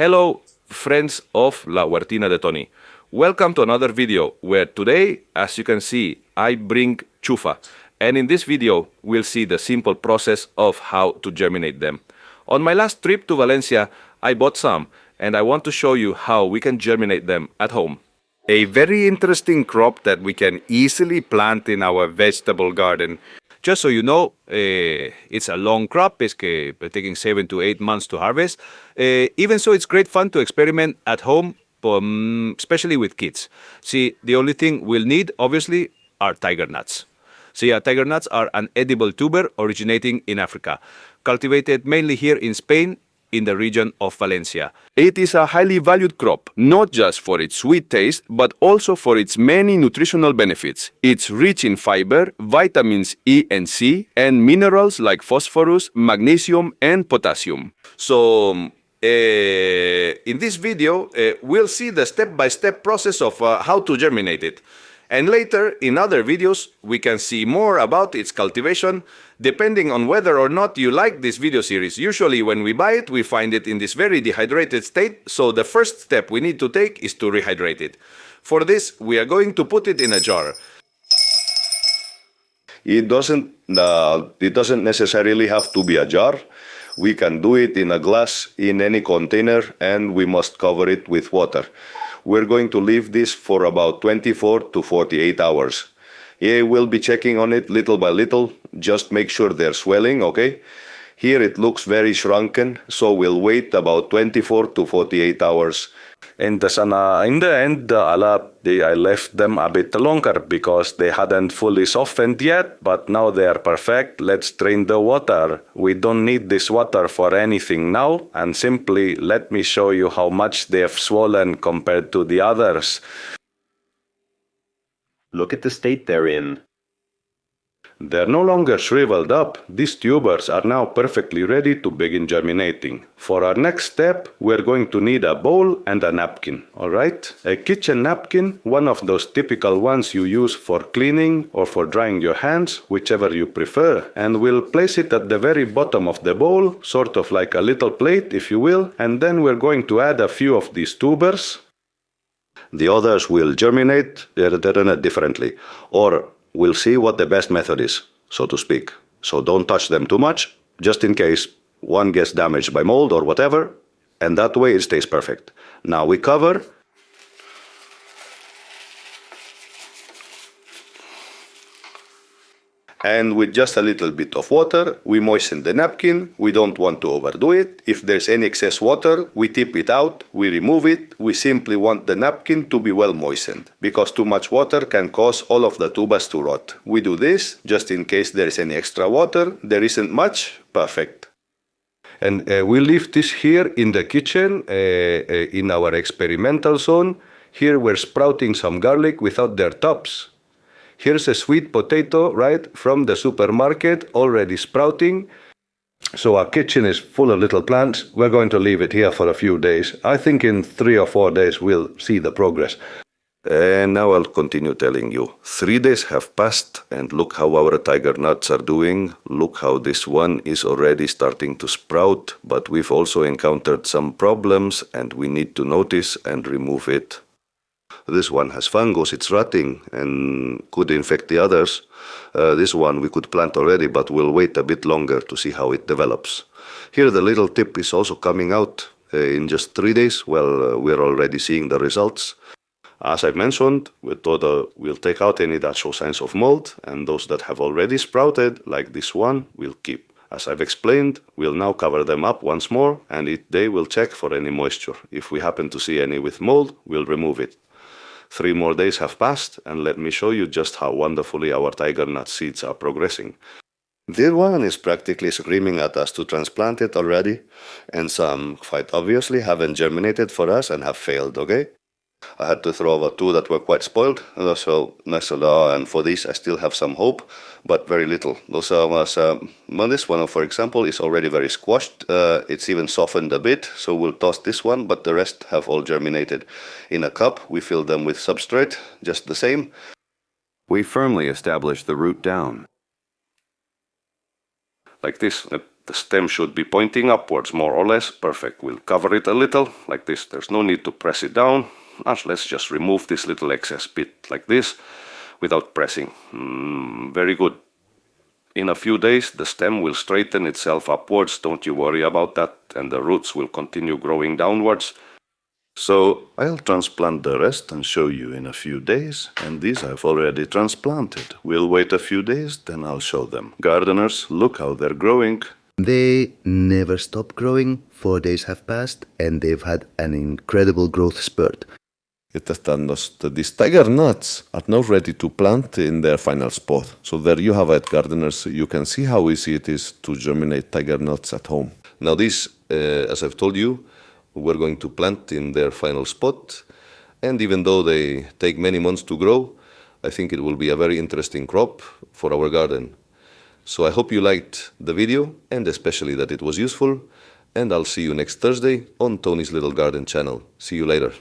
Hello, friends of La Huertina de Toni. Welcome to another video where today, as you can see, I bring chufa. And in this video, we'll see the simple process of how to germinate them. On my last trip to Valencia, I bought some, and I want to show you how we can germinate them at home. A very interesting crop that we can easily plant in our vegetable garden. Just so you know, it's a long crop. It's taking 7 to 8 months to harvest. Even so, it's great fun to experiment at home, especially with kids. See, the only thing we'll need, obviously, are tiger nuts. See, tiger nuts are an edible tuber originating in Africa, cultivated mainly here in Spain, in the region of Valencia. It is a highly valued crop, not just for its sweet taste, but also for its many nutritional benefits. It's rich in fiber, vitamins E and C, and minerals like phosphorus, magnesium, and potassium. So, in this video, we'll see the step-by-step process of how to germinate it. And later, in other videos, we can see more about its cultivation, depending on whether or not you like this video series. Usually when we buy it, we find it in this very dehydrated state, so the first step we need to take is to rehydrate it. For this, we are going to put it in a jar. It doesn't necessarily have to be a jar. We can do it in a glass, in any container, and we must cover it with water. We're going to leave this for about 24 to 48 hours. Yeah, we'll be checking on it little by little. Just make sure they're swelling, okay? Here it looks very shrunken, so we'll wait about 24 to 48 hours. And in the end, I left them a bit longer because they hadn't fully softened yet, but now they are perfect. Let's drain the water. We don't need this water for anything now, and simply let me show you how much they have swollen compared to the others. Look at the state they're in. They're no longer shriveled up. These tubers are now perfectly ready to begin germinating. For our next step, we're going to need a bowl and a napkin, alright? A kitchen napkin, one of those typical ones you use for cleaning or for drying your hands, whichever you prefer. And we'll place it at the very bottom of the bowl, sort of like a little plate, if you will. And then we're going to add a few of these tubers. The others will germinate, they're done differently. Or we'll see what the best method is, so to speak. So don't touch them too much, just in case one gets damaged by mold or whatever, and that way it stays perfect. Now we cover. And with just a little bit of water, we moisten the napkin. We don't want to overdo it. If there's any excess water, we tip it out, we remove it. We simply want the napkin to be well moistened, because too much water can cause all of the tubers to rot. We do this just in case there is any extra water. There isn't much. Perfect. And we leave this here in the kitchen, in our experimental zone. Here we're sprouting some garlic without their tops. Here's a sweet potato, right, from the supermarket, already sprouting. So our kitchen is full of little plants. We're going to leave it here for a few days. I think in 3 or 4 days we'll see the progress. And now I'll continue telling you. 3 days have passed, and look how our tiger nuts are doing. Look how this one is already starting to sprout, but we've also encountered some problems, and we need to notice and remove it. This one has fungus, it's rotting, and could infect the others. This one we could plant already, but we'll wait a bit longer to see how it develops. Here the little tip is also coming out in just 3 days. Well, we're already seeing the results. As I mentioned, we'll take out any that show signs of mold, and those that have already sprouted, like this one, we'll keep. As I've explained, we'll now cover them up once more, and each day we'll check for any moisture. If we happen to see any with mold, we'll remove it. 3 more days have passed, and let me show you just how wonderfully our tiger nut seeds are progressing. This one is practically screaming at us to transplant it already, and some quite obviously haven't germinated for us and have failed, okay? I had to throw over 2 that were quite spoiled, and for this I still have some hope, but very little. This one, for example, is already very squashed. It's even softened a bit, so we'll toss this one, but the rest have all germinated. In a cup, we fill them with substrate, just the same. We firmly establish the root down. Like this. The stem should be pointing upwards, more or less. Perfect. We'll cover it a little, like this. There's no need to press it down. Let's just remove this little excess bit like this, without pressing. Very good. In a few days, the stem will straighten itself upwards. Don't you worry about that. And the roots will continue growing downwards. So I'll transplant the rest and show you in a few days. And these I've already transplanted. We'll wait a few days, then I'll show them. Gardeners, look how they're growing. They never stop growing. 4 days have passed and they've had an incredible growth spurt. These tiger nuts are now ready to plant in their final spot. So there you have it, gardeners. You can see how easy it is to germinate tiger nuts at home. Now these, as I've told you, we're going to plant in their final spot. And even though they take many months to grow, I think it will be a very interesting crop for our garden. So I hope you liked the video and especially that it was useful. And I'll see you next Thursday on Tony's Little Garden channel. See you later.